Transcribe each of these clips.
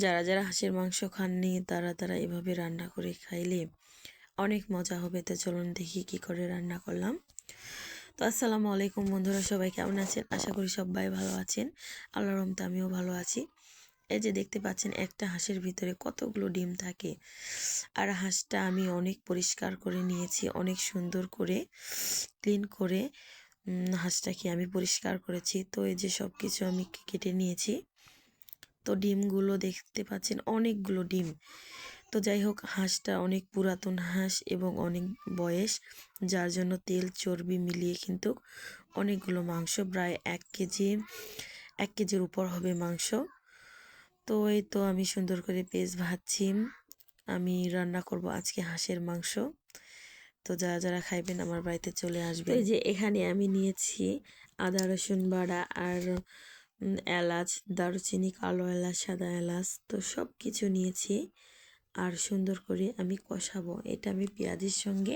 যারা যারা হাঁসের মাংস খাননি তারা এভাবে রান্না করে খাইলে অনেক মজা হবে। তো চলুন দেখি কি করে রান্না করলাম। তো আসসালামু আলাইকুম বন্ধুরা, সবাই কেমন আছেন? আশা করি সবাই ভালো আছেন। আল্লাহর রহমতে আমিও ভালো আছি। এই যে দেখতে পাচ্ছেন, একটা হাঁসের ভিতরে কতগুলো ডিম থাকে। আর হাঁসটা আমি অনেক পরিষ্কার করে নিয়েছি, অনেক সুন্দর করে ক্লিন করে হাঁসটাকে আমি পরিষ্কার করেছি। তো এই যে সব কিছু আমি কেটে নিয়েছি। তো ডিমগুলো দেখতে পাচ্ছেন, অনেকগুলো ডিম। তো যাই হোক, হাঁসটা অনেক পুরাতন হাঁস এবং অনেক বয়স, যার জন্য তেল চর্বি মিলিয়ে কিন্তু অনেকগুলো মাংস, প্রায় 1 কেজির উপর হবে মাংস। তো এই তো আমি সুন্দর করে পেঁয়াজ ভাজছি। আমি রান্না করব আজকে হাঁসের মাংস। তো যারা যারা খাইবেন আমার বাড়িতে চলে আসবে। এই যে এখানে আমি নিয়েছি আদা রসুন বাটা আর এলাচ, দারুচিনি, কালো এলাচ, সাদা এলাচ, তো সব কিছু নিয়েছি। আর সুন্দর করে আমি কষাবো। এটা আমি পেঁয়াজের সঙ্গে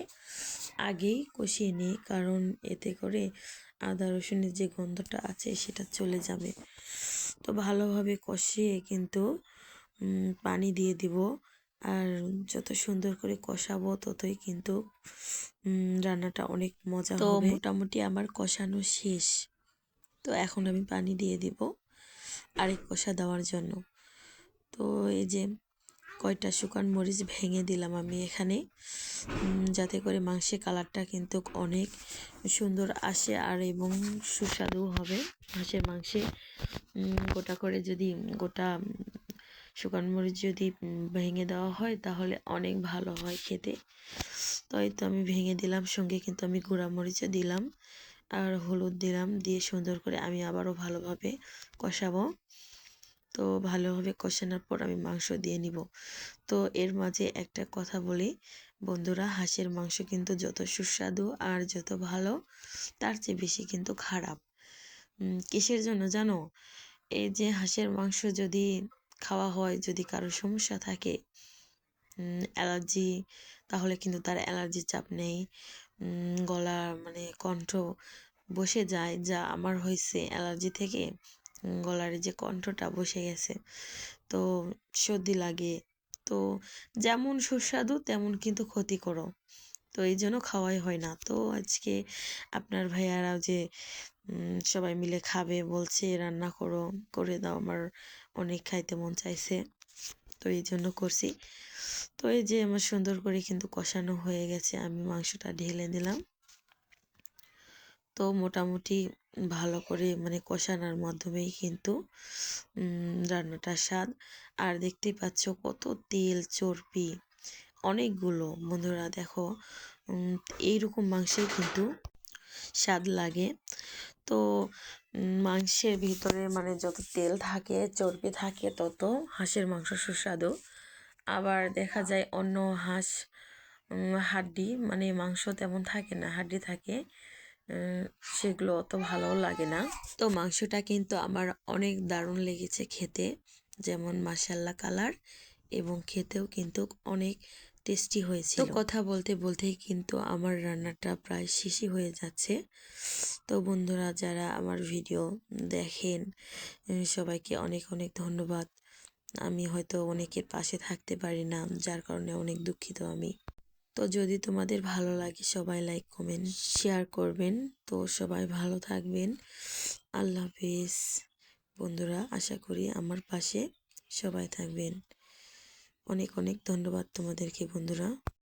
আগেই কষিয়ে নিই, কারণ এতে করে আদা রসুনের যে গন্ধটা আছে সেটা চলে যাবে। তো ভালোভাবে কষিয়ে কিন্তু পানি দিয়ে দিব। আর যত সুন্দর করে কষাবো ততই কিন্তু রান্নাটা অনেক মজা হবে। তো মোটামুটি আমার কষানো শেষ। তো এখন আমি পানি দিয়ে দিব আরেক কষা দেওয়ার জন্য। তো এই যে কয়টা শুকনো মরিচ ভেঙে দিলাম আমি এখানে, যাতে করে মাংসের কালারটা কিন্তু অনেক সুন্দর আসে আর এবং সুস্বাদু হবে। হাঁসের মাংসে গোটা করে যদি গোটা শুকনো মরিচ যদি ভেঙে দেওয়া হয় তাহলে অনেক ভালো হয় খেতে। তো এই তো আমি ভেঙে দিলাম, সঙ্গে কিন্তু আমি গুঁড়া মরিচও দিলাম আর হলুদ দিলাম, দিয়ে সুন্দর করে আমি আবারও ভালোভাবে কষাবো। তো ভালোভাবে কষানোর পর আমি মাংস দিয়ে নিব। তো এর মাঝে একটা কথা বলি বন্ধুরা, হাঁসের মাংস কিন্তু যত সুস্বাদু আর যত ভালো, তার চেয়ে বেশি কিন্তু খারাপ। কিসের জন্য জানো? এই যে হাঁসের মাংস যদি খাওয়া হয়, যদি কারো সমস্যা থাকে অ্যালার্জি, তাহলে কিন্তু তার অ্যালার্জির চাপ নেই। গলা মানে কণ্ঠ বসে যায়, যা আমার হয়েছে অ্যালার্জি থেকে। গলার যে কণ্ঠটা বসে গেছে, তো সর্দি লাগে। তো যেমন সুস্বাদু তেমন কিন্তু ক্ষতিকরও। তো এই জন্য খাওয়াই হয় না। তো আজকে আপনার ভাইয়ারাও যে সবাই মিলে খাবে বলছে, রান্না করে দাও, আমার অনেক খাইতে মন চাইছে, তো এই জন্য করছি। তো এই যে আমার সুন্দর করে কিন্তু কষানো হয়ে গেছে, আমি মাংসটা ঢেলে দিলাম। তো মোটামুটি ভালো করে মানে কষানোর মাধ্যমেই কিন্তু রান্নাটার স্বাদ। আর দেখতেই পাচ্ছ কত তেল চর্বি, অনেকগুলো। বন্ধুরা দেখো, এইরকম মাংসেই কিন্তু স্বাদ লাগে। তো মাংসের ভিতরে মানে যত তেল থাকে চর্বি থাকে তত হাঁসের মাংস সুস্বাদু। আবার দেখা যায় অন্য হাঁস হাড্ডি মানে মাংস তেমন থাকে না, হাড্ডি থাকে, সেগুলো অত ভালো লাগে না। তো মাংসটা কিন্তু আমার অনেক দারুণ লেগেছে খেতে, যেমন মাশাআল্লাহ কালার, এবং খেতেও কিন্তু অনেক টেস্টি হয়েছিল। তো কথা বলতে বলতেই কিন্তু আমার রান্নাটা প্রায় শেষই হয়ে যাচ্ছে। তো বন্ধুরা যারা আমার ভিডিও দেখেন সবাইকে অনেক অনেক ধন্যবাদ। আমি হয়তো অনেকের পাশে থাকতে পারি না, যার কারণে অনেক দুঃখিত আমি। তো যদি তোমাদের ভালো লাগে সবাই লাইক কমেন্ট শেয়ার করবেন। তো সবাই ভালো থাকবেন। আল্লাহ হাফেজ বন্ধুরা, আশা করি আমার পাশে সবাই থাকবেন। অনেক অনেক ধন্যবাদ তোমাদেরকে বন্ধুরা।